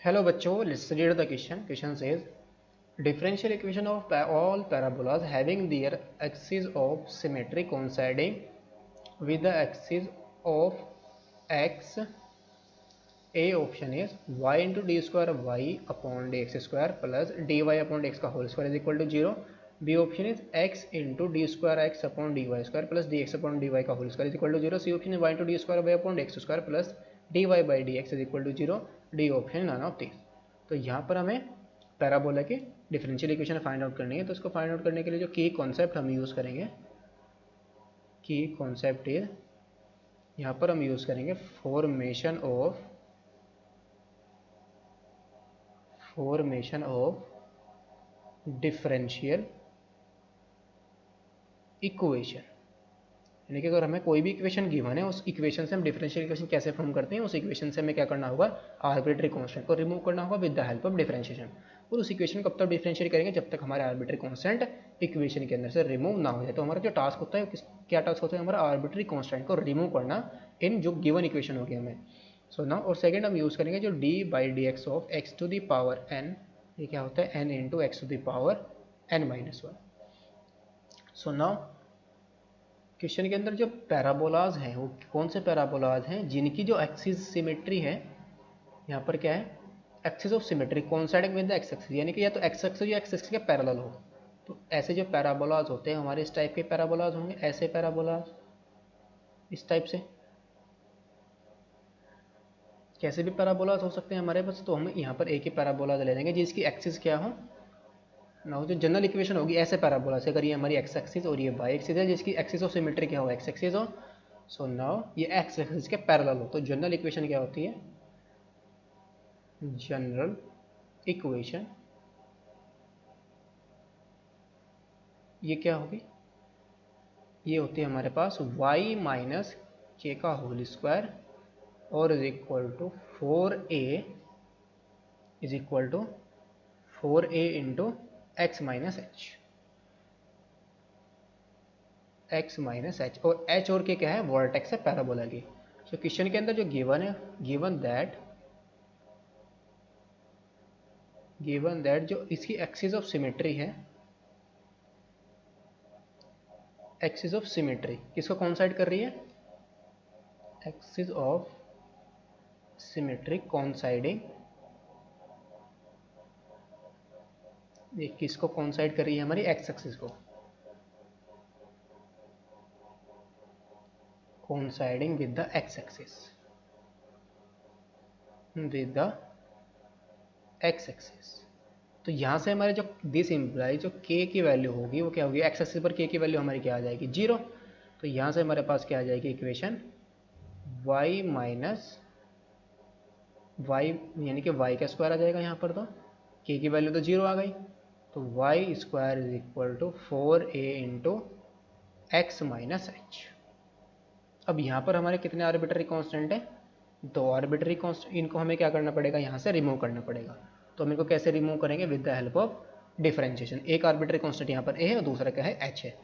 Hello बच्चों, let's read the question. Question says differential equation of all parabolas having their axis of symmetry coinciding with the axis of x. A option is y into d square y upon dx square plus dy upon dx का whole square is equal to 0. B option is x into d square x upon dy square plus dx upon dy का whole square is equal to 0. C option is y into d square y upon dx square plus dy by dx is equal to 0. D option none of these. तो यहाँ पर हमें parabola की differential equation find out करनी है। तो इसको find out करने के लिए जो की कॉन्सेप्ट हम यूज़ करेंगे, की कॉन्सेप्ट है यहाँ पर हम यूज़ करेंगे फॉर्मेशन ऑफ डिफरेंशियल इक्वेशन। यानी कि अगर हमें कोई भी इक्वेशन गिवन है, उस इक्वेशन से हम डिफरेंशियल इक्वेशन कैसे फॉर्म करते हैं, उस इक्वेशन से हमें क्या करना होगा, आर्बिट्री कांस्टेंट को रिमूव करना होगा with the help of differentiation. और उस इक्वेशन को कब तक डिफरेंशिएट करेंगे, जब तक हमारे आर्बिट्री कांस्टेंट इक्वेशन के अंदर से रिमूव ना हो जाए। तो हमारा जो टास्क होता है, क्या टास्क होता है, हमारा आर्बिट्री कांस्टेंट को रिमूव करना इन जो गिवन इक्वेशन होगी हमें। सो नाउ और सेकेंड हम यूज़ करेंगे जो d by d x of x to the power n, ये क्या होता है, n into x to the power n minus one. So now question के अंदर जो पैराबोलाज हैं वो कौन से पैराबोलाज हैं, जिनकी जो एक्सिस सिमेट्री है, यहाँ पर क्या है, axis of symmetry coinciding with the x axis, यानी कि या तो एक्स एक्सिस या एक्स एक्सिस के पैरेलल हो। तो ऐसे जो पैराबोलाज होते हैं हमारे इस टाइप के पैराबोलाज होंगे, ऐसे पैराबोलाज इस टाइप से, कैसे भी पैराबोलाज हो सकते हैं हमारे पास। तो हम यहाँ पर एक ही पैराबोलाज ले लेंगे जिसकी एक्सिस क्या हो ना हो। जो जनरल इक्वेशन होगी ऐसे पैराबोला से, अगर ये हमारी एक्स एक्सिस और ये वाई एक्सिस है, जिसकी एक्सिस ऑफ सिमेट्री क्या हो, एक्स एक्सिस हो। सो नाउ ये एक्स एक्सिस के पैरेलल हो। तो जनरल इक्वेशन क्या होती है, जनरल इक्वेशन ये क्या होगी, ये होती है हमारे पास y माइनस के का होल स्क्वायर और is equal to 4a is equal to 4a into x minus h, x minus h, और एच और के क्या है, वर्टेक्स है पैराबोला की। तो क्वेश्चन के अंदर जो गिवन है, गिवन दैट जो इसकी एक्सिस ऑफ सिमेट्री है, एक्सिस ऑफ सिमेट्री किसको कॉन्साइड कर रही है, एक्सिस ऑफ सिमेट्री कॉन्साइडिंग, ये किसको कॉन्साइड कर रही है, हमारी एक्स एक्सिस को, coinciding with the x axis, with the x axis। तो यहाँ से हमारे जो दिस इम्प्लाई जो k की वैल्यू होगी वो क्या होगी, x एक्सिस पर k की वैल्यू हमारी क्या आ जाएगी, 0। तो यहाँ से हमारे पास क्या आ जाएगी इक्वेशन y माइनस वाई, यानी कि y का स्क्वायर आ जाएगा यहाँ पर। तो k की वैल्यू तो 0 आ गई, तो y square is equal to 4a into x minus h. अब यहाँ पर हमारे कितने आर्बिट्री कांस्टेंट हैं, 2 आर्बिट्री कांस्टेंट, इनको हमें क्या करना पड़ेगा, यहाँ से रिमूव करना पड़ेगा। तो हम इनको कैसे रिमूव करेंगे, with the help of differentiation. एक आर्बिट्री कांस्टेंट यहाँ पर a है और दूसरा क्या है, h है।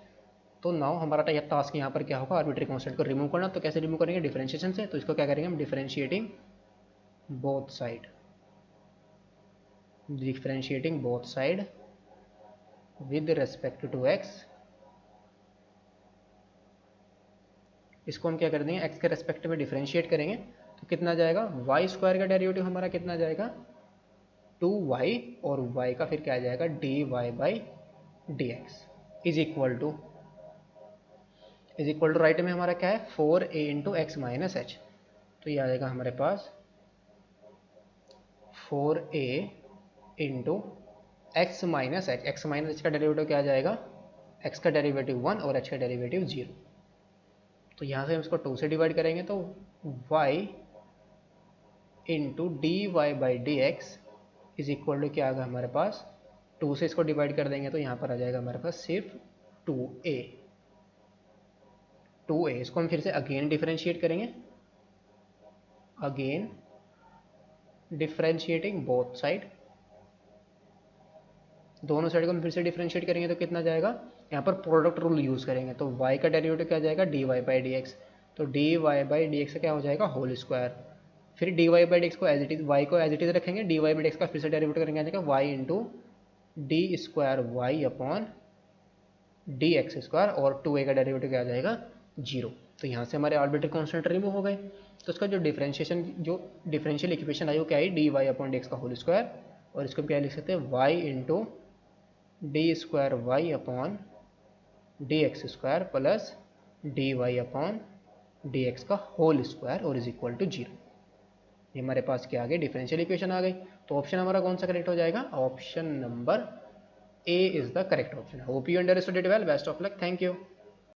तो नाउ हमारा टास्क यहाँ पर क्या होगा, आर्बिट्री कांस्टेंट को रिमूव करना। तो कैसे रिमूव करेंगे, डिफरेंशिएशन से। तो इसको क्या करेंगे हम, differentiating both side with respect to x। इसको हम क्या कर देंगे, x के रेस्पेक्ट में डिफरेंशिएट करेंगे। तो कितना जाएगा, y स्क्वायर का डेरिवेटिव हमारा कितना जाएगा, 2y, और y का फिर क्या आ जाएगा, dy by dx is equal to right में हमारा क्या है, 4a into x minus H. तो ये आ जाएगा हमारे पास 4a into x minus h. X minus H का डेरिवेटिव क्या आ जाएगा, x का डेरिवेटिव 1 और h का डेरिवेटिव 0। तो यहाँ से हम इसको 2 से डिवाइड करेंगे तो y into d y by d x is equal to क्या आ गया हमारे पास, 2 से इसको डिवाइड कर देंगे तो यहाँ पर आ जाएगा हमारे पास सिर्फ 2a। इसको हम फिर से अगेन डिफरेंशिएट करेंगे, अगेन डिफरेंशिएटिंग बोथ साइड, दोनों साइड को हम फिर से डिफरेंशिएट करेंगे तो कितना जाएगा, यहाँ पर प्रोडक्ट रूल यूज़ करेंगे। तो y का डेरिवेटिव क्या जाएगा, dy बाई डी एक्स। तो dy बाई डी एक्स क्या हो जाएगा, होल स्क्वायर, फिर d y by d x को एज इट इज, वाई को एज इट इज रखेंगे, d y by d x का फिर से डेरिवेटिव करेंगे, आ जाएगा y into D square Y upon D x square, और 2a का डेरिवेटिव क्या आ जाएगा 0। तो यहाँ से हमारे आर्बिट्री कॉन्स्टेंट रिमूव हो गए। तो इसका जो डिफरेंशियल इक्वेशन आई वो क्या आई, D Y upon D x का होल स्क्वायर, और इसको क्या लिख सकते हैं Y into D square Y upon D x square plus D Y upon D x का होल स्क्वायर और इज इक्वल टू 0। ये हमारे पास क्या आ गई, डिफरेंशियल इक्वेशन आ गई। तो ऑप्शन हमारा कौन सा करेक्ट हो जाएगा, option number A is the correct option. Hope you understood it well, best of luck, thank you.